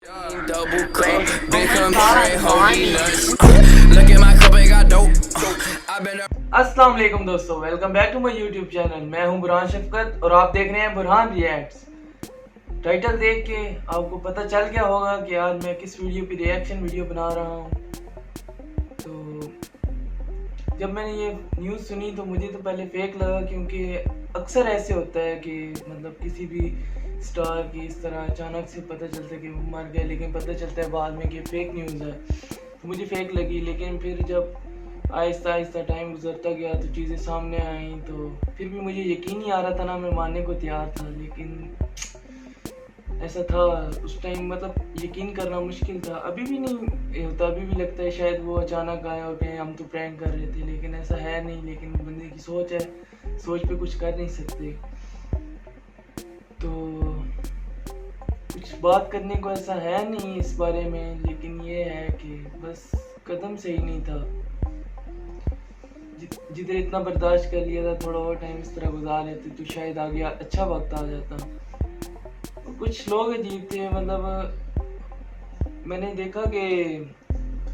Double cup, been comparing holy nuts. Look at my cup, I got dope. I've been अस्सलाम वालेकुम दोस्तों, welcome back to my YouTube channel. मैं हूं बुरहान शफकत और आप देख रहे हैं बुरहान रिएक्ट्स। टाइटल देख के आपको पता चल गया होगा कि आज मैं किस वीडियो की रिएक्शन वीडियो बना रहा हूं। तो जब मैंने ये न्यूज़ सुनी तो मुझे तो पहले फेक लगा, क्योंकि अक्सर ऐसे होता है कि मतलब किसी भी स्टार की इस तरह अचानक से पता चलता है कि वो मर गए, लेकिन पता चलता है बाद में कि फेक न्यूज़ है। तो मुझे फेक लगी, लेकिन फिर जब आहिस्ता आहिस्ता टाइम गुजरता गया तो चीज़ें सामने आई, तो फिर भी मुझे यकीन नहीं आ रहा था ना, मैं मानने को तैयार था, लेकिन ऐसा था उस टाइम। मतलब यकीन करना मुश्किल था। अभी भी नहीं होता, अभी भी लगता है शायद वो अचानक आए और कहें हम तो प्रैंक कर रहे थे, लेकिन ऐसा है नहीं। लेकिन बंदे की सोच है, सोच पे कुछ कर नहीं सकते। तो कुछ बात करने को ऐसा है नहीं इस बारे में, लेकिन ये है कि बस कदम सही नहीं था। जिधर इतना बर्दाश्त कर लिया था, थोड़ा और टाइम इस तरह गुजार लेते तो शायद आगे अच्छा वक्त आ जाता। कुछ लोग अजीब थे, मतलब मैंने देखा कि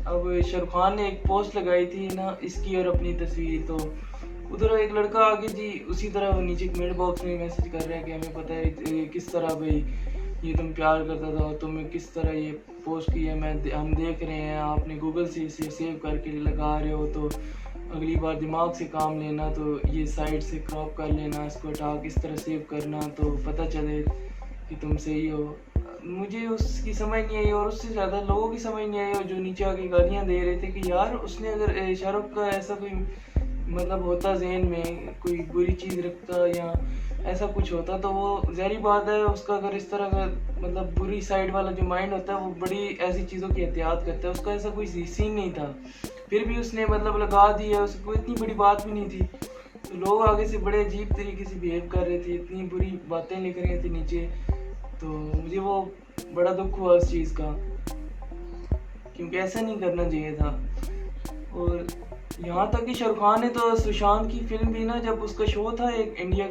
अब शाहरुख खान ने एक पोस्ट लगाई थी ना इसकी और अपनी तस्वीर, तो उधर एक लड़का आगे जी उसी तरह वो नीचे कमेंट बॉक्स में मैसेज कर रहा है कि हमें पता है किस तरह भाई ये तुम प्यार करता था और तुम्हें किस तरह ये पोस्ट की है, हम देख रहे हैं आपने गूगल से इसे सेव करके लगा रहे हो, तो अगली बार दिमाग से काम लेना, तो ये साइड से क्रॉप कर लेना, इसको हटा के इस तरह सेव करना तो पता चले कि तुम सही हो। मुझे उसकी समझ नहीं आई और उससे ज़्यादा लोगों की समझ नहीं आई, और जो नीचे आके गालियाँ दे रहे थे कि यार उसने अगर शाहरुख का ऐसा कोई मतलब होता जहन में कोई बुरी चीज़ रखता या ऐसा कुछ होता तो वो ज़ाहिर बात है उसका अगर इस तरह का मतलब बुरी साइड वाला जो माइंड होता है वो बड़ी ऐसी चीज़ों की एहतियात करता है। उसका ऐसा कोई सीन नहीं था, फिर भी उसने मतलब लगा दिया, उसको इतनी बड़ी बात भी नहीं थी। तो लोग आगे से बड़े अजीब तरीके से बिहेव कर रहे थे, इतनी बुरी बातें लिख रहे थे नीचे। तो मुझे वो बड़ा दुख हुआ उस चीज़ का, क्योंकि ऐसा नहीं करना चाहिए था। और यहाँ तक कि शाहरुख खान ने तो सुशांत की फिल्म भी ना, जब उसका शो था एक इंडिया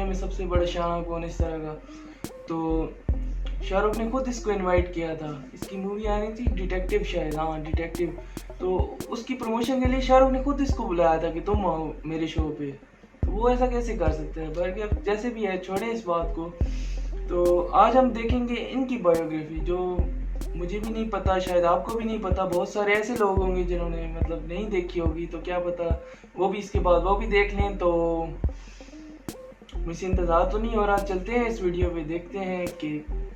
में सबसे बड़ा शाह कौन इस तरह का, तो शाहरुख ने खुद इसको इनवाइट किया था। इसकी मूवी आनी थी डिटेक्टिव, शायद, हाँ डिटेक्टिव। तो उसकी प्रमोशन के लिए शाहरुख ने खुद इसको बुलाया था कि तुम आओ मेरे शो पे। तो वो ऐसा कैसे कर सकते हैं, बल्कि अब जैसे भी है छोड़ें इस बात को। तो आज हम देखेंगे इनकी बायोग्राफी, जो मुझे भी नहीं पता, शायद आपको भी नहीं पता। बहुत सारे ऐसे लोग होंगे जिन्होंने मतलब नहीं देखी होगी, तो क्या पता वो भी इसके बाद वो भी देख लें। तो मुझसे इंतज़ार तो नहीं हो रहा, चलते हैं इस वीडियो पे, देखते हैं कि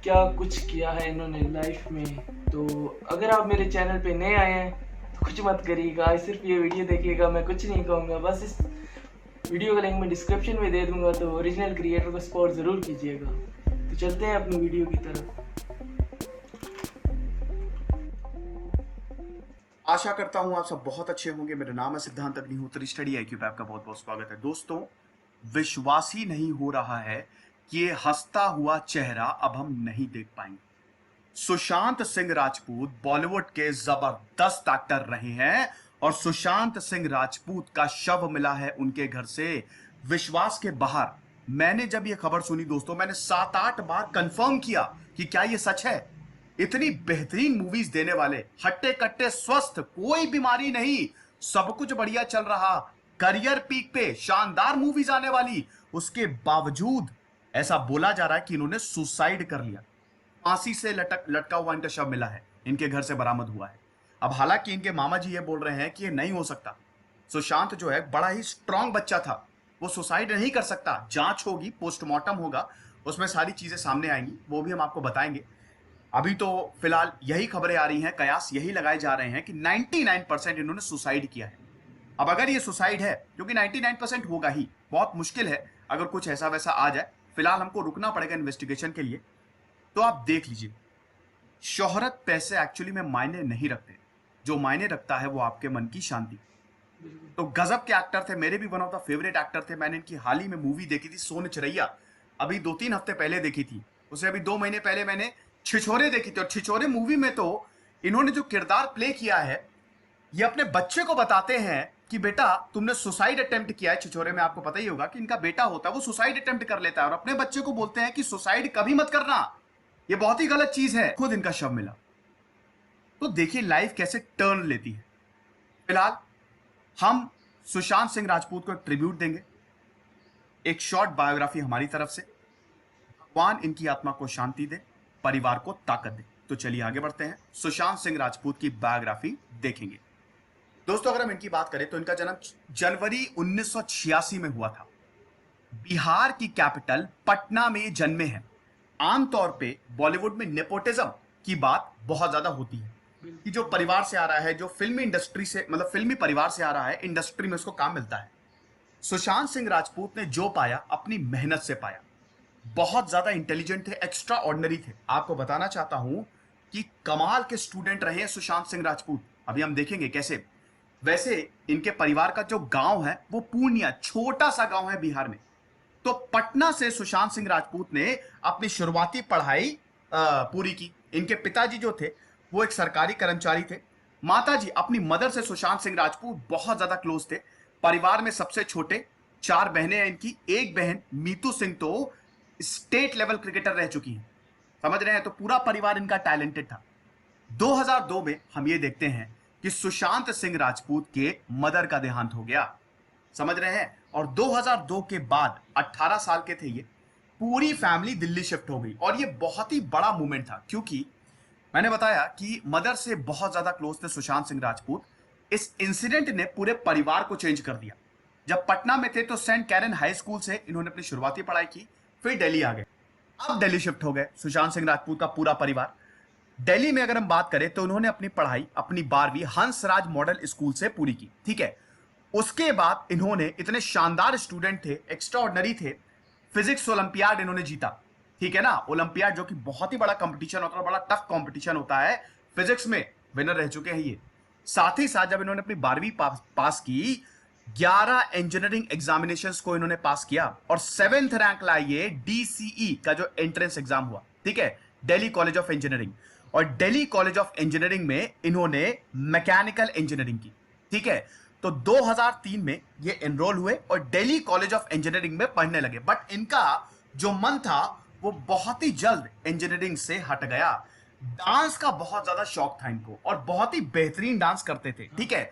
क्या कुछ किया है इन्होंने लाइफ में। तो अगर आप मेरे चैनल पे नए आए हैं तो कुछ मत करिएगा, सिर्फ ये वीडियो देखिएगा, मैं कुछ नहीं कहूँगा। बस इस वीडियो का लिंक मैं डिस्क्रिप्शन में दे दूँगा, तो ओरिजिनल क्रिएटर को सपोर्ट ज़रूर कीजिएगा। तो चलते हैं अपनी वीडियो की तरफ। आशा करता हूं आप सब बहुत अच्छे होंगे। मेरा नाम है सिद्धांत अग्निहोत्री, स्टडी आईक्यू पे आपका बहुत बहुत स्वागत है। दोस्तों, विश्वास ही नहीं हो रहा है कि ये हंसता हुआ चेहरा अब हम नहीं देख पाएंगे। सुशांत सिंह राजपूत बॉलीवुड के जबरदस्त एक्टर रहे हैं और सुशांत सिंह राजपूत का शव मिला है उनके घर से विश्वास के बाहर। मैंने जब ये खबर सुनी दोस्तों, मैंने 7-8 बार कंफर्म किया कि क्या ये सच है। इतनी बेहतरीन मूवीज देने वाले, हट्टे कट्टे स्वस्थ, कोई बीमारी नहीं, सब कुछ बढ़िया चल रहा, करियर पीक पे, शानदार मूवीज आने वाली, उसके बावजूद ऐसा बोला जा रहा है कि इन्होंने सुसाइड कर लिया। फांसी से लटका हुआ इनका शव मिला है, इनके घर से बरामद हुआ है। अब हालांकि इनके मामा जी ये बोल रहे हैं कि ये नहीं हो सकता। सुशांत जो है बड़ा ही स्ट्रांग बच्चा था, वो सुसाइड नहीं कर सकता। जांच होगी, पोस्टमार्टम होगा, उसमें सारी चीजें सामने आएंगी, वो भी हम आपको बताएंगे। अभी तो फिलहाल यही खबरें आ रही हैं, कयास यही लगाए जा रहे हैं कि 99% इन्होंने सुसाइड किया है। अब अगर ये सुसाइड है, क्योंकि 99% होगा ही, बहुत मुश्किल है अगर कुछ ऐसा वैसा आ जाए। फिलहाल हमको रुकना पड़ेगा इन्वेस्टिगेशन के लिए। तो आप देख लीजिए, शोहरत पैसे एक्चुअली में मायने नहीं रखते, जो मायने रखता है वो आपके मन की शांति। तो गजब के एक्टर थे, मेरे भी one of the favourite actor थे। मैंने इनकी हाल ही में मूवी देखी थी सोन चिरैया, अभी 2-3 हफ्ते पहले देखी थी। उसे अभी 2 महीने पहले मैंने छिछोरे देखी थी, और छिछोरे मूवी में तो इन्होंने जो किरदार प्ले किया है, ये अपने बच्चे को बताते हैं कि बेटा तुमने सुसाइड अटेम्प्ट किया है। छिछोरे में आपको पता ही होगा कि इनका बेटा होता है वो सुसाइड अटेम्प्ट कर लेता है, और अपने बच्चे को बोलते हैं कि सुसाइड कभी मत करना, ये बहुत ही गलत चीज है। खुद इनका शव मिला। तो देखिए लाइफ कैसे टर्न लेती है। फिलहाल हम सुशांत सिंह राजपूत को एक ट्रिब्यूट देंगे, एक शॉर्ट बायोग्राफी हमारी तरफ से। भगवान इनकी आत्मा को शांति दे, परिवार को ताकत दे। तो चलिए आगे बढ़ते हैं, सुशांत सिंह राजपूत की बायोग्राफी देखेंगे। दोस्तों अगर हम इनकी बात करें तो इनका जन्म जनवरी 1986 में हुआ था। बिहार की कैपिटल पटना में जन्मे हैं। आमतौर पे बॉलीवुड में नेपोटिज्म की बात बहुत ज्यादा होती है कि जो परिवार से आ रहा है, जो फिल्मी इंडस्ट्री से मतलब फिल्मी परिवार से आ रहा है, इंडस्ट्री में उसको काम मिलता है। सुशांत सिंह राजपूत ने जो पाया अपनी मेहनत से पाया। बहुत ज्यादा इंटेलिजेंट थे, एक्स्ट्रा ऑर्डिनरी थे। आपको बताना चाहता हूं कि कमाल के स्टूडेंट रहे हैं सुशांत सिंह राजपूत। अभी हम देखेंगे कैसे। वैसे इनके परिवार का जो गांव है वो पूर्णिया, छोटा सा गांव है बिहार में। तो पटना से सुशांत सिंह राजपूत ने अपनी शुरुआती पढ़ाई पूरी की। इनके पिताजी जो थे वो एक सरकारी कर्मचारी थे। माताजी अपनी मदर से सुशांत सिंह राजपूत बहुत ज्यादा क्लोज थे। परिवार में सबसे छोटे, 4 बहनें हैं इनकी। एक बहन मीतू सिंह तो स्टेट लेवल क्रिकेटर रह चुकी हैं, समझ रहे हैं। तो पूरा परिवार इनका टैलेंटेड था। 2002 में हम ये देखते हैं कि सुशांत सिंह राजपूत के मदर का देहांत हो गया, समझ रहे हैं। और 2002 के बाद 18 साल के थे ये, पूरी फैमिली दिल्ली शिफ्ट हो गई। और ये बहुत ही बड़ा मूवमेंट था क्योंकि मैंने बताया कि मदर से बहुत ज्यादा क्लोज थे सुशांत सिंह राजपूत। इस इंसिडेंट ने पूरे परिवार को चेंज कर दिया। जब पटना में थे तो सेंट कैरन हाई स्कूल से इन्होंने अपनी शुरुआती पढ़ाई की, फिर दिल्ली आ गए। अब दिल्ली शिफ्ट हो गए सुशांत सिंह राजपूत का पूरा परिवार। दिल्ली में अगर हम बात करें तो उन्होंने अपनी पढ़ाई अपनी 12वीं हंसराज मॉडल स्कूल से पूरी की, ठीक है। उसके बाद इन्होंने, इतने शानदार स्टूडेंट थे, एक्स्ट्रा ऑर्डिनरी थे, फिजिक्स ओलंपियाड इन्होंने जीता, ठीक है ना। ओलंपियाड जो कि बहुत ही बड़ा कंपटीशन होता है, बड़ा टफ कंपटीशन होता है, फिजिक्स में विनर रह चुके हैं ये। साथ ही साथ जब इन्होंने अपनी 12वीं पास की, 11 इंजीनियरिंग एग्जामिनेशंस को इन्होंने पास किया और 7th रैंक लाइए DCE का जो एंट्रेंस एग्जाम हुआ, ठीक है, दिल्ली कॉलेज ऑफ इंजीनियरिंग। और दिल्ली कॉलेज ऑफ इंजीनियरिंग में इन्होंने मैकेनिकल इंजीनियरिंग की, ठीक है। तो 2003 में ये एनरोल हुए और दिल्ली कॉलेज ऑफ इंजीनियरिंग में पढ़ने लगे। बट इनका जो मन था वो बहुत ही जल्द इंजीनियरिंग से हट गया। डांस का बहुत ज्यादा शौक था इनको और बहुत ही बेहतरीन डांस करते थे, ठीक है।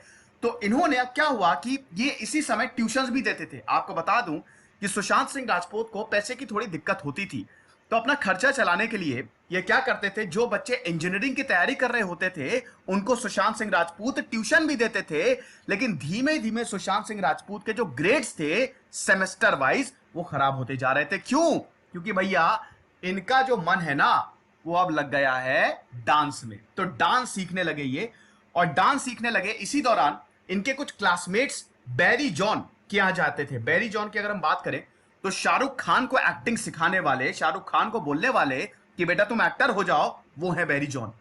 तो इन्होंने, अब क्या हुआ कि ये इसी समय ट्यूशंस भी देते थे। आपको बता दूं कि सुशांत सिंह राजपूत को पैसे की थोड़ी दिक्कत होती थी, तो अपना खर्चा चलाने के लिए ये क्या करते थे, जो बच्चे इंजीनियरिंग की तैयारी कर रहे होते थे उनको सुशांत सिंह राजपूत ट्यूशन भी देते थे। लेकिन धीमे धीमे सुशांत सिंह राजपूत के जो ग्रेड्स थे सेमेस्टर वाइज वो खराब होते जा रहे थे। क्यों? क्योंकि भैया इनका जो मन है ना वो अब लग गया है डांस में। तो डांस सीखने लगे ये, और डांस सीखने लगे। इसी दौरान इनके कुछ क्लासमेट्स बैरी जॉन के यहाँ जाते थे। बैरी जॉन की अगर हम बात करें तो शाहरुख खान को एक्टिंग सिखाने वाले, शाहरुख खान को बोलने वाले कि बेटा तुम एक्टर हो जाओ, वो है बैरी जॉन।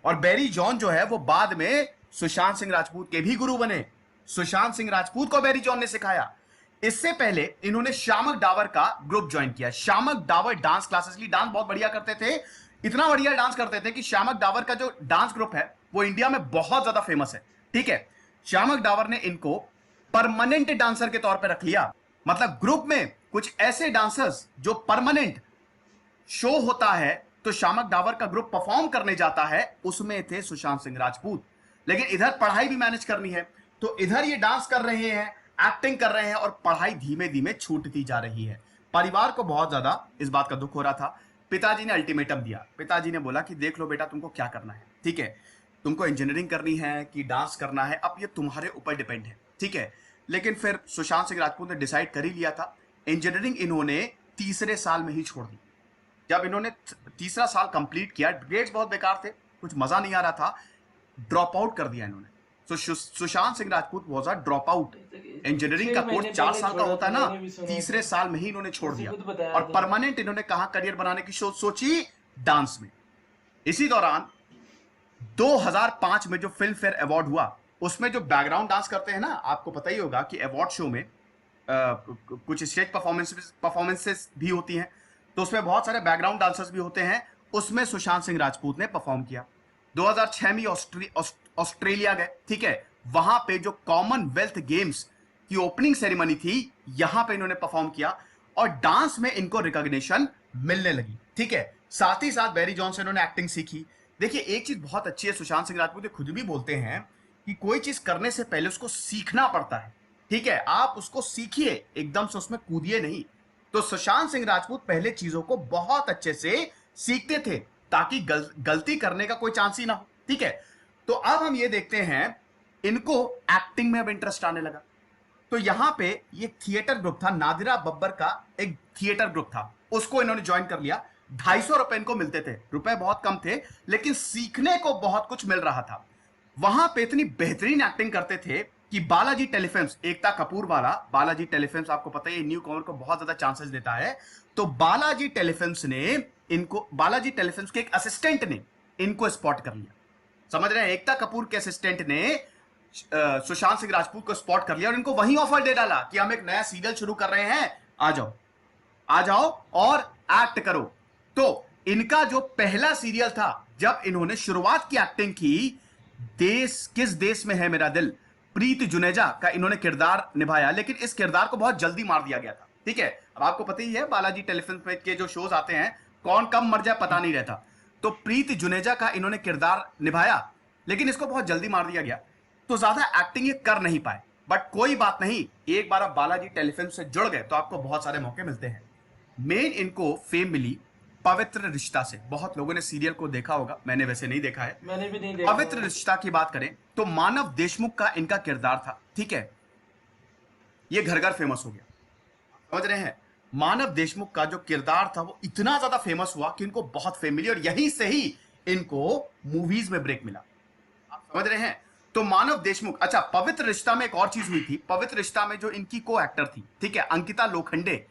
और बैरी जॉन जो है वो बाद में सुशांत सिंह राजपूत के भी गुरु बने। सुशांत सिंह राजपूत को बैरी जॉन ने सिखाया। इससे पहले इन्होंने शामक डावर का ग्रुप ज्वाइन किया। शामक डावर डांस क्लासेस ली, डांस बहुत बढ़िया करते थे, इतना बढ़िया डांस करते थे कि शामक डावर का जो डांस ग्रुप है वो इंडिया में बहुत ज्यादा फेमस है, ठीक है। शामक डावर ने इनको परमानेंट डांसर के तौर पे रख लिया। मतलब ग्रुप में कुछ ऐसे डांसर्स जो परमानेंट शो होता है तो शामक डावर का ग्रुप परफॉर्म करने जाता है, उसमें थे सुशांत सिंह राजपूत। लेकिन इधर पढ़ाई भी मैनेज करनी है, तो इधर ये डांस कर रहे हैं, एक्टिंग कर रहे हैं और पढ़ाई धीमे धीमे छूटती जा रही है। परिवार को बहुत ज्यादा इस बात का दुख हो रहा था। पिताजी ने अल्टीमेटम दिया। पिताजी ने बोला कि देख लो बेटा तुमको क्या करना है, ठीक है, तुमको इंजीनियरिंग करनी है कि डांस करना है, अब ये तुम्हारे ऊपर डिपेंड है, ठीक है। लेकिन फिर सुशांत सिंह राजपूत ने डिसाइड कर ही लिया था। इंजीनियरिंग इन्होंने तीसरे साल में ही छोड़ दी। जब इन्होंने तीसरा साल कंप्लीट किया, ग्रेड्स बहुत बेकार थे, कुछ मजा नहीं आ रहा था, ड्रॉप आउट कर दिया इन्होंने। तो Sushant Singh Rajput was a drop out. Engineering का कोर्स 4 साल का होता है ना, तीसरे साल में ही इन्होंने छोड़ दिया और परमानेंट इन्होंने कहा करियर बनाने की सोची डांस में। इसी दौरान 2005 में जो फिल्म फेयर अवार्ड हुआ उसमें जो बैकग्राउंड डांस करते हैं ना, आपको पता ही होगा कि अवार्ड शो में कुछ स्टेज परफॉर्मेंसेस भी होती हैं, तो उसमें बहुत सारे बैकग्राउंड डांसर्स भी होते हैं। उसमें सुशांत सिंह राजपूत ने परफॉर्म किया। 2006 में ऑस्ट्रेलिया गए, ठीक है, वहां पे जो कॉमनवेल्थ गेम्स की ओपनिंग सेरेमनी थी, यहां पे इन्होंने परफॉर्म किया और डांस में इनको रिकॉग्निशन मिलने लगी, ठीक है। साथ ही साथ बैरी जॉन से इन्होंने एक्टिंग सीखी। देखिए एक चीज बहुत अच्छी है, सुशांत सिंह राजपूत खुद भी बोलते हैं कि कोई चीज करने से पहले उसको सीखना पड़ता है, ठीक है, आप उसको सीखिए, एकदम से उसमें कूदिए नहीं। तो सुशांत सिंह राजपूत पहले चीजों को बहुत अच्छे से सीखते थे ताकि गलती करने का कोई चांस ही ना हो, ठीक है। तो अब हम ये देखते हैं इनको एक्टिंग में अब इंटरेस्ट आने लगा। तो यहां पे ये थिएटर ग्रुप था, नादिरा बब्बर का एक थिएटर ग्रुप था, उसको इन्होंने ज्वाइन कर लिया। 250 रुपए इनको मिलते थे, रुपए बहुत कम थे, लेकिन सीखने को बहुत कुछ मिल रहा था। वहां पे इतनी बेहतरीन एक्टिंग करते थे कि बालाजी टेलीफिल्म्स, एकता कपूर वाला बालाजी टेलीफिल्म्स, आपको पता है न्यू कमर को बहुत ज्यादा चांसेस देता है, तो बालाजी टेलीफिल्म्स ने इनको, बालाजी टेलीफिल्म्स के एक असिस्टेंट ने इनको स्पॉट कर लिया। समझ रहे हैं, एकता कपूर के असिस्टेंट ने सुशांत सिंह राजपूत को स्पॉट कर लिया और इनको वही ऑफर दे डाला कि हम एक नया सीरियल शुरू कर रहे हैं, आ जाओ और एक्ट करो। तो इनका जो पहला सीरियल था, जब इन्होंने शुरुआत की एक्टिंग की, किस देश में है मेरा दिल, प्रीत जुनेजा का इन्होंने किरदार निभाया, लेकिन इस किरदार को बहुत जल्दी मार दिया गया था, ठीक है। अब आपको पता ही है बालाजी टेलीफिल्म के जो शोज आते हैं, कौन कब मर जाए पता नहीं रहता। तो प्रीत जुनेजा का इन्होंने किरदार निभाया, लेकिन इसको बहुत जल्दी मार दिया गया, तो ज्यादा एक्टिंग ये कर नहीं पाए। बट कोई बात नहीं, एक बार आप बालाजी टेलीफिल्म से जुड़ गए तो आपको बहुत सारे मौके मिलते हैं। मेन इनको फेम मिली पवित्र रिश्ता से। बहुत लोगों ने सीरियल को देखा होगा, मैंने वैसे नहीं देखा है, मैंने भी नहीं देखा। पवित्र रिश्ता की बात करें तो मानव देशमुख का इनका किरदार था, ठीक है। ये घर घर फेमस हो गया, समझ रहे हैं। मानव देशमुख का जो किरदार था वो इतना ज्यादा फेमस हुआ कि इनको बहुत फेम मिली और यहीं से ही इनको मूवीज में ब्रेक मिला, आप समझ रहे हैं। तो मानव देशमुख, अच्छा पवित्र रिश्ता में एक और चीज हुई थी, पवित्र रिश्ता में जो इनकी को एक्टर थी, ठीक है, अंकिता लोखंडे,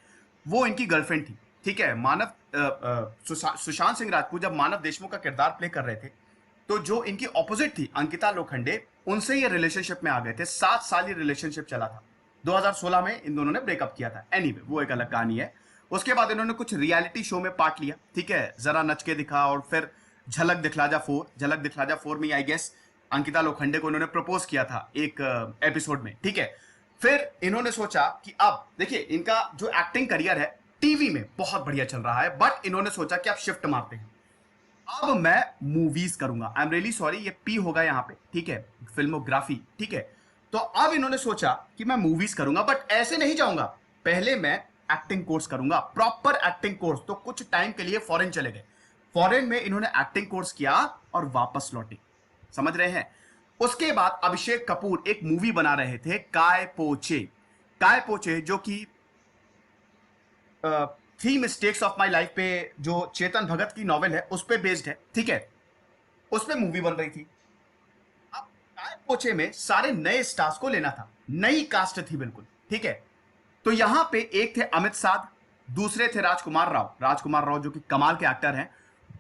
वो इनकी गर्लफ्रेंड थी, ठीक है। सुशांत सिंह राजपूत जब मानव देशमुख का किरदार प्ले कर रहे थे, तो जो इनकी ऑपोजिट थी अंकिता लोखंडे, उनसे ये रिलेशनशिप में आ गए थे। 7 साल ये रिलेशनशिप चला था। 2016 में इन दोनों ने ब्रेकअप किया था। एनीवे, वो एक अलग कहानी है। उसके बाद इन्होंने कुछ रियलिटी शो में पार्ट लिया, ठीक है, जरा नच के दिखा, और फिर झलक दिखला जा 4 में आई गेस अंकिता लोखंडे को इन्होंने प्रपोज किया था एक एपिसोड में, ठीक है। फिर इन्होंने सोचा कि अब देखिए इनका जो एक्टिंग करियर है टीवी में बहुत बढ़िया चल रहा है, बट इन्होंने सोचा कि अब शिफ्ट मारते हैं, अब मैं मूवीज करूंगा। आई एम रियली सॉरी, ये पी होगा यहाँ पे, ठीक है, फिल्मोग्राफी, ठीक है। तो अब इन्होंने सोचा कि मैं मूवीज करूंगा, बट ऐसे नहीं जाऊंगा, पहले मैं एक्टिंग कोर्स करूंगा, प्रॉपर एक्टिंग कोर्स। तो कुछ टाइम के लिए फॉरेन चले गए, फॉरेन में इन्होंने एक्टिंग कोर्स किया और वापस लौटे, समझ रहे हैं। उसके बाद अभिषेक कपूर एक मूवी बना रहे थे, काय पोचे, जो कि 3 मिस्टेक्स ऑफ माई लाइफ पे, जो चेतन भगत की नॉवेल है उस पे बेस्ड है, ठीक है, उस पे मूवी बन रही थी। अब काय पोचे में सारे नए स्टार्स को लेना था, नई कास्ट थी बिल्कुल, ठीक है। तो यहां पे एक थे अमित साध, दूसरे थे राजकुमार राव जो कि कमाल के एक्टर हैं,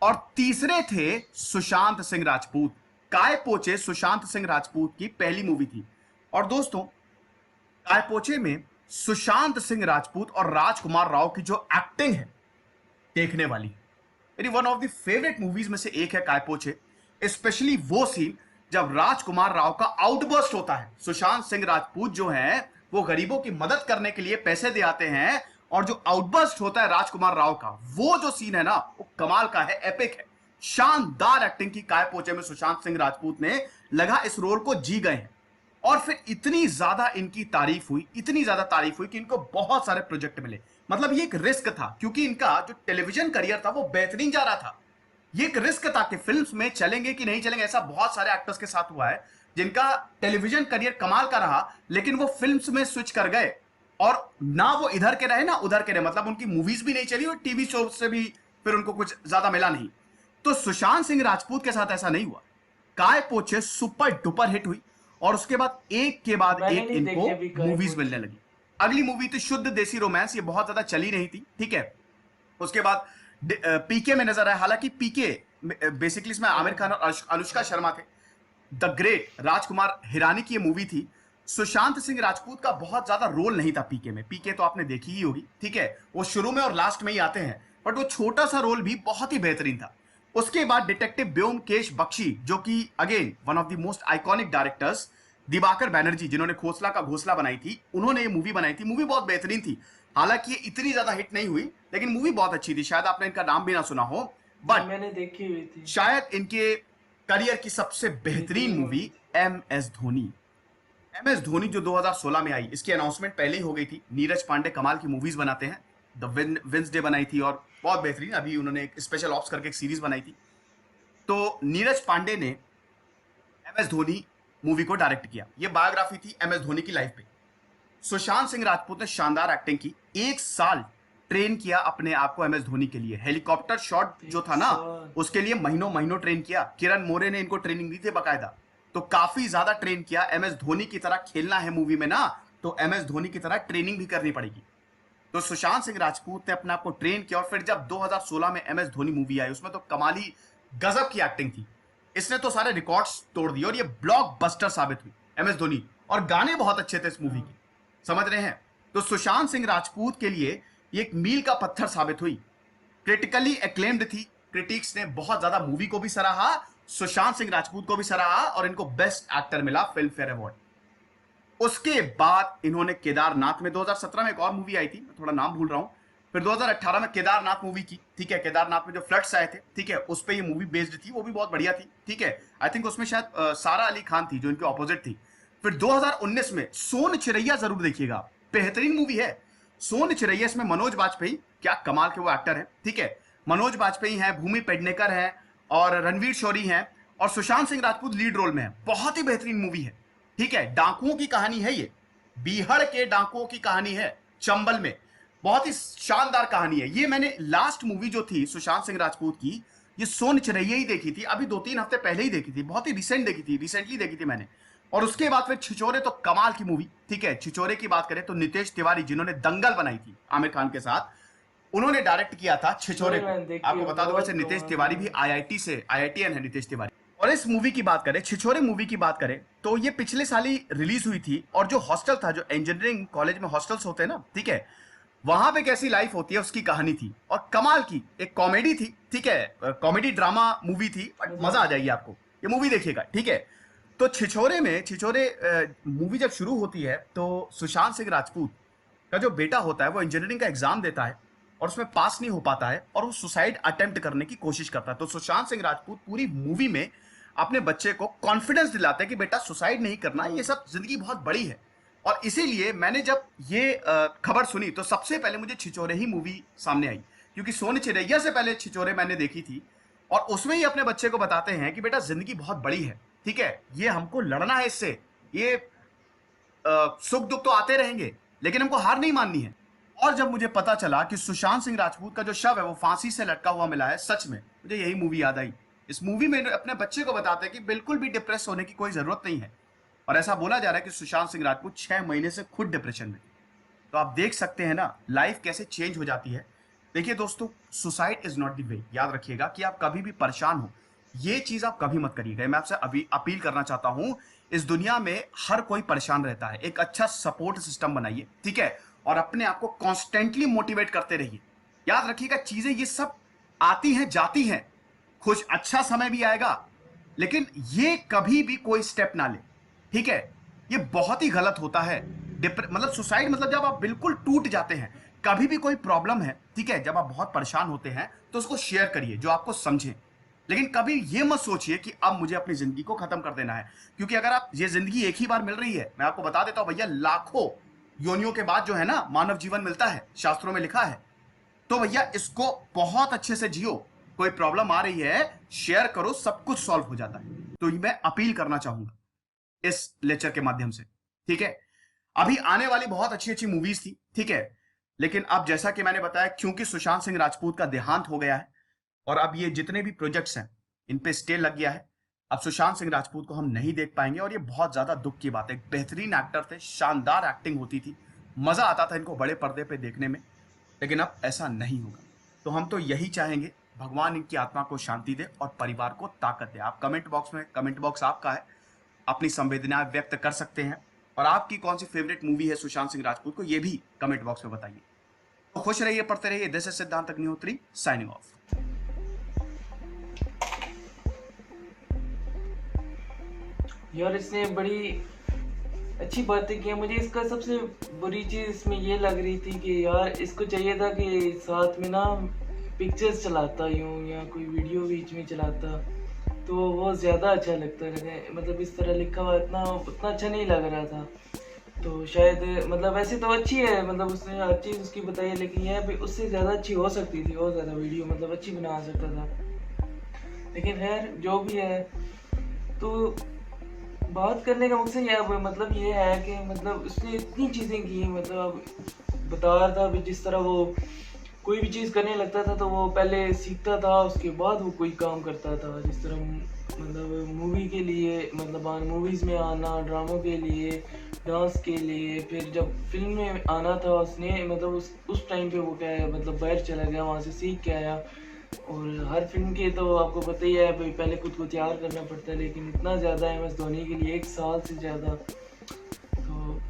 और तीसरे थे सुशांत सिंह राजपूत। काय पोचे सुशांत सिंह राजपूत की पहली मूवी थी। और दोस्तों, काय पोचे में सुशांत सिंह राजपूत और राजकुमार राव की जो एक्टिंग है देखने वाली, मेरी one of the favourite movies में से एक है काय पोचे। स्पेशली वो सीन जब राजकुमार राव का आउटबर्स्ट होता है। सुशांत सिंह राजपूत जो है वो गरीबों की मदद करने के लिए पैसे दे आते हैं, और जो आउटबर्स्ट होता है राजकुमार राव का, वो जो सीन है ना, वो कमाल का है, एपिक है। शानदार एक्टिंग की काय पोचे में सुशांत सिंह राजपूत ने, लगा इस रोल को जी गए हैं। और फिर इतनी ज्यादा इनकी तारीफ हुई कि इनको बहुत सारे प्रोजेक्ट मिले। मतलब ये एक रिस्क था, क्योंकि इनका जो टेलीविजन करियर था वो बेहतरीन जा रहा था। ये एक रिस्क था कि फिल्म्स में चलेंगे कि नहीं चलेंगे। ऐसा बहुत सारे एक्टर्स के साथ हुआ है जिनका टेलीविजन करियर कमाल का रहा, लेकिन वो फिल्म्स में स्विच कर गए, और ना वो इधर के रहे ना उधर के रहे। मतलब उनकी मूवीज भी नहीं चली और टीवी शो से भी फिर उनको कुछ ज्यादा मिला नहीं। तो सुशांत सिंह राजपूत के साथ ऐसा नहीं हुआ। काय पोचे सुपर डुपर हिट हुई, और उसके बाद एक के बाद एक इनको मूवीज मिलने लगी। अगली मूवी थी शुद्ध देसी रोमांस, ये बहुत ज्यादा चली नहीं थी, ठीक है। उसके बाद पीके में नजर आया। हालांकि पीके बेसिकली इसमें आमिर खान और अनुष्का शर्मा थे। द ग्रेट राजकुमार हिरानी की ये मूवी थी। सुशांत सिंह राजपूत का बहुत ज्यादा रोल नहीं था पीके में। पीके तो आपने देखी ही होगी, ठीक है, वो शुरू में और लास्ट में ही आते हैं, बट वो छोटा सा रोल भी बहुत ही बेहतरीन था। उसके बाद डिटेक्टिव ब्योमकेश बख्शी, जो कि again one of the most iconic directors, Diwakar Banerjee जिन्होंने खोसला का घोसला बनाई थी, उन्होंने ये मूवी बनाई थी। मूवी बहुत बेहतरीन थी। हालांकि ये इतनी ज्यादा हिट नहीं हुई, लेकिन मूवी बहुत अच्छी थी। शायद आपने इनका नाम भी ना सुना हो। बट मैंने देखी हुई थी। शायद इनके करियर की सबसे बेहतरीन movie MS Dhoni. MS Dhoni जो 2016 में आई, इसकी अनाउंसमेंट पहले ही हो गई थी। नीरज पांडे कमाल की मूवीज बनाते हैं, द वेंसडे बनाई थी और बहुत बेहतरीन, अभी उन्होंने एक स्पेशल ऑप्स करके एक सीरीज बनाई थी। तो नीरज पांडे ने MS धोनी मूवी को डायरेक्ट किया। ये बायोग्राफी थी MS धोनी की लाइफ पे। सुशांत सिंह राजपूत ने शानदार एक्टिंग की, 1 साल ट्रेन किया अपने आप को MS धोनी के लिए। हेलीकॉप्टर शॉट जो था ना, उसके लिए महीनों महीनों ट्रेन किया। किरण मोरे ने इनको ट्रेनिंग दी थी बाकायदा, तो काफी ज्यादा ट्रेन किया। MS धोनी की तरह खेलना है मूवी में ना, तो MS धोनी की तरह ट्रेनिंग भी करनी पड़ेगी। तो सुशांत सिंह राजपूत ने अपने आप को ट्रेन किया और फिर जब 2016 में MS धोनी मूवी आई, उसमें तो कमाली गजब की एक्टिंग थी। इसने तो सारे रिकॉर्ड्स तोड़ दिए और ये ब्लॉकबस्टर साबित हुई MS धोनी, और गाने बहुत अच्छे थे इस मूवी के, समझ रहे हैं। तो सुशांत सिंह राजपूत के लिए ये एक मील का पत्थर साबित हुई। क्रिटिकली एक्लेम्ड थी, क्रिटिक्स ने बहुत ज्यादा मूवी को भी सराहा, सुशांत सिंह राजपूत को भी सराहा और इनको बेस्ट एक्टर मिला फिल्म फेयर अवार्ड। उसके बाद इन्होंने केदारनाथ में 2017 में एक और मूवी आई थी, मैं थोड़ा नाम भूल रहा हूं, फिर 2018 में केदारनाथ मूवी की, ठीक है। केदारनाथ में जो फ्लड्स आए थे, ठीक है, उस पर ये मूवी बेस्ड थी, वो भी बहुत बढ़िया थी, ठीक है। आई थिंक उसमें शायद सारा अली खान थी जो इनके ऑपोजिट थी। फिर 2019 में सोन चिरैया जरूर देखिएगा, बेहतरीन मूवी है सोन चिरैया। इसमें मनोज बाजपेयी, क्या कमाल के वो एक्टर है, ठीक है। मनोज बाजपेयी हैं, भूमि पेडनेकर हैं और रणवीर शोरी हैं और सुशांत सिंह राजपूत लीड रोल में है। बहुत ही बेहतरीन मूवी है, ठीक है। डाकुओं की कहानी है ये, बिहार के डाकुओं की कहानी है चंबल में, बहुत ही शानदार कहानी है ये। मैंने लास्ट मूवी जो थी सुशांत सिंह राजपूत की, ये सोन चिरैया ही देखी थी, अभी 2-3 हफ्ते पहले ही देखी थी, बहुत ही रिसेंटली देखी थी मैंने। और उसके बाद फिर छिछोरे, तो कमाल की मूवी, ठीक है। छिछोरे की बात करें तो नितेश तिवारी जिन्होंने दंगल बनाई थी आमिर खान के साथ, उन्होंने डायरेक्ट किया था छिछोरे को। आपको बता दो वैसे नितेश तिवारी भी IIT से, IITN है नितेश तिवारी। और इस मूवी की बात करें, छिछोरे मूवी की बात करें, तो ये पिछले साल ही रिलीज हुई थी। और जो हॉस्टल था, जो इंजीनियरिंग कॉलेज में हॉस्टल्स होते हैं ना, ठीक है, वहां पे कैसी लाइफ होती है उसकी कहानी थी और कमाल की एक कॉमेडी थी, ठीक है। कॉमेडी ड्रामा मूवी थी, बट मजा आ जाएगी आपको, ये मूवी देखिएगा, ठीक है। तो छिछोरे मूवी जब शुरू होती है तो सुशांत सिंह राजपूत का जो बेटा होता है वो इंजीनियरिंग का एग्जाम देता है और उसमें पास नहीं हो पाता है और वो सुसाइड अटेम्प्ट करने की कोशिश करता है। तो सुशांत सिंह राजपूत पूरी मूवी में अपने बच्चे को कॉन्फिडेंस दिलाते हैं कि बेटा सुसाइड नहीं करना, ये सब जिंदगी बहुत बड़ी है। और इसीलिए मैंने जब ये खबर सुनी तो सबसे पहले मुझे छिछोरे ही मूवी सामने आई, क्योंकि सोन चिरैया से पहले छिछोरे मैंने देखी थी और उसमें ही अपने बच्चे को बताते हैं कि बेटा जिंदगी बहुत बड़ी है, ठीक है, ये हमको लड़ना है इससे, ये सुख दुख तो आते रहेंगे लेकिन हमको हार नहीं माननी है। और जब मुझे पता चला कि सुशांत सिंह राजपूत का जो शव है वो फांसी से लटका हुआ मिला है, सच में मुझे यही मूवी याद आई। इस मूवी में अपने बच्चे को बताते हैं कि बिल्कुल भी डिप्रेस होने की कोई जरूरत नहीं है। और ऐसा बोला जा रहा है कि सुशांत सिंह राजपूत 6 महीने से खुद डिप्रेशन में। तो आप देख सकते हैं ना लाइफ कैसे चेंज हो जाती है। देखिए दोस्तों, suicide is not the way. याद रखिएगा कि आप कभी भी परेशान हो, ये चीज आप कभी मत करिएगा। मैं आपसे अभी अपील करना चाहता हूं, इस दुनिया में हर कोई परेशान रहता है, एक अच्छा सपोर्ट सिस्टम बनाइए, ठीक है, और अपने आप को कॉन्स्टेंटली मोटिवेट करते रहिए। याद रखिएगा चीजें ये सब आती हैं जाती हैं, कुछ अच्छा समय भी आएगा, लेकिन ये कभी भी कोई स्टेप ना ले, ठीक है। ये बहुत ही गलत होता है। मतलब सुसाइड मतलब जब आप बिल्कुल टूट जाते हैं, कभी भी कोई प्रॉब्लम है, ठीक है, जब आप बहुत परेशान होते हैं तो उसको शेयर करिए जो आपको समझे, लेकिन कभी ये मत सोचिए कि अब मुझे अपनी जिंदगी को खत्म कर देना है। क्योंकि अगर आप, ये जिंदगी एक ही बार मिल रही है, मैं आपको बता देता हूं भैया, लाखों योनियों के बाद जो है ना मानव जीवन मिलता है, शास्त्रों में लिखा है। तो भैया इसको बहुत अच्छे से जियो। कोई प्रॉब्लम आ रही है, शेयर करो, सब कुछ सॉल्व हो जाता है। तो मैं अपील करना चाहूंगा इस लेक्चर के माध्यम से, ठीक है। अभी आने वाली बहुत अच्छी अच्छी मूवीज थी, ठीक है, लेकिन अब जैसा कि मैंने बताया, क्योंकि सुशांत सिंह राजपूत का देहांत हो गया है और अब ये जितने भी प्रोजेक्ट्स हैं इन पे स्टे लग गया है, अब सुशांत सिंह राजपूत को हम नहीं देख पाएंगे और ये बहुत ज्यादा दुख की बात है। एक बेहतरीन एक्टर थे, शानदार एक्टिंग होती थी, मजा आता था इनको बड़े पर्दे पे देखने में, लेकिन अब ऐसा नहीं होगा। तो हम तो यही चाहेंगे, भगवान इनकी आत्मा को शांति दे और परिवार को ताकत दे। आप कमेंट बॉक्स आपका है, अपनी संवेदनाएं व्यक्त कर सकते हैं और आपकी कौन सी फेवरेट मूवी है सुशांत सिंह राजपूत को, ये भी कमेंट बॉक्स में बताइए। तो खुश रहिए, पढ़ते रहिए। दिस इज सिद्धांत अग्निहोत्री साइनिंग ऑफ। यार इसने बड़ी अच्छी बातें की। मुझे इसका सबसे बुरी चीज इसमें ये लग रही थी कि यार इसको चाहिए था कि साथ में ना पिक्चर्स चलाता यूँ या कोई वीडियो बीच में चलाता तो वो ज़्यादा अच्छा लगता है। मतलब इस तरह लिखा हुआ उतना अच्छा नहीं लग रहा था। तो शायद मतलब वैसे तो अच्छी है, मतलब उसने हर चीज़ उसकी बताई है, लेकिन यह भी उससे ज़्यादा अच्छी हो सकती थी, और ज़्यादा वीडियो मतलब अच्छी बना सकता था। लेकिन खैर जो भी है, तो बात करने का मकसद यह मतलब ये है कि मतलब उसने इतनी चीज़ें की, मतलब अब बता रहा था अभी जिस तरह वो कोई भी चीज़ करने लगता था तो वो पहले सीखता था, उसके बाद वो कोई काम करता था। जिस तरह मतलब मूवी के लिए, मतलब मूवीज़ में आना, ड्रामों के लिए, डांस के लिए, फिर जब फिल्म में आना था उसने मतलब उस टाइम पे वो क्या है मतलब बाहर चला गया, वहाँ से सीख के आया। और हर फिल्म के तो आपको पता ही है भाई, पहले खुद को तैयार करना पड़ता है, लेकिन इतना ज़्यादा MS धोनी के लिए 1 साल से ज़्यादा तो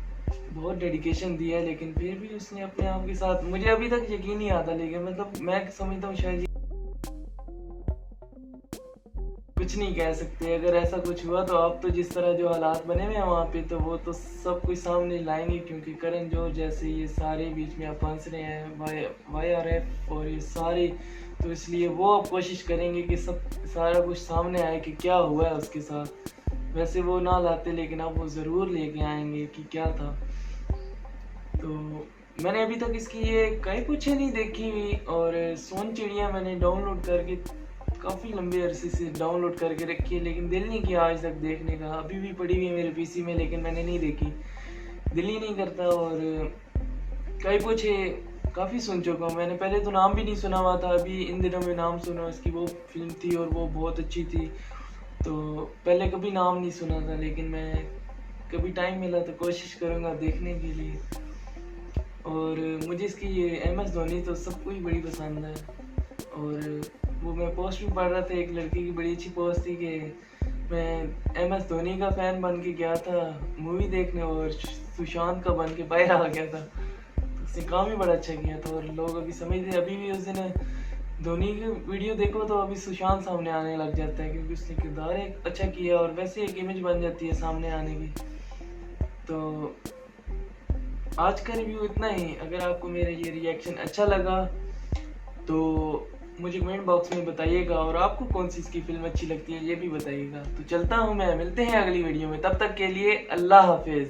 बहुत डेडिकेशन दिया है। लेकिन फिर भी उसने अपने आप के साथ, मुझे अभी तक यकीन नहीं आता, लेकिन मतलब मैं समझता हूँ शायद कुछ नहीं कह सकते। अगर ऐसा कुछ हुआ तो अब तो जिस तरह जो हालात बने हुए हैं वहाँ पे, तो वो तो सब कुछ सामने लाएंगे, क्योंकि करण जौहर जैसे ये सारे बीच में आप फंस रहे हैं, YRF और ये सारे, तो इसलिए वो अब कोशिश करेंगे कि सब सारा कुछ सामने आए कि क्या हुआ है उसके साथ। वैसे वो ना लाते, लेकिन अब वो ज़रूर लेके आएंगे कि क्या था। तो मैंने अभी तक इसकी ये कई पूछे नहीं देखी हुई, और सोन चिड़िया मैंने डाउनलोड करके काफ़ी लंबे अरसे से डाउनलोड करके रखी है, लेकिन दिल नहीं किया आज तक देखने का। अभी भी पड़ी हुई है मेरे PC में, लेकिन मैंने नहीं देखी, दिल ही नहीं करता। और कई पूछे काफ़ी सुन चुका हूँ मैंने, पहले तो नाम भी नहीं सुना हुआ था, अभी इन दिनों में नाम सुना। इसकी वो फिल्म थी और वो बहुत अच्छी थी, तो पहले कभी नाम नहीं सुना था, लेकिन मैं कभी टाइम मिला तो कोशिश करूँगा देखने के लिए। और मुझे इसकी ये MS धोनी तो सबको ही बड़ी पसंद है। और वो मैं पोस्ट भी पढ़ रहा था, एक लड़की की बड़ी अच्छी पोस्ट थी कि मैं MS धोनी का फ़ैन बन के गया था मूवी देखने, और सुशांत का बन के बाहर आ गया था। तो उसने काम ही बड़ा अच्छा किया था, और लोग अभी समझते, अभी भी उस दिन धोनी की वीडियो देखो तो अभी सुशांत सामने आने लग जाता है, क्योंकि उसने किरदार एक अच्छा किया, और वैसे एक इमेज बन जाती है सामने आने की। तो आज का रिव्यू इतना ही। अगर आपको मेरा ये रिएक्शन अच्छा लगा तो मुझे कमेंट बॉक्स में बताइएगा, और आपको कौन सी इसकी फिल्म अच्छी लगती है ये भी बताइएगा। तो चलता हूँ मैं, मिलते हैं अगली वीडियो में, तब तक के लिए अल्लाह हाफिज़।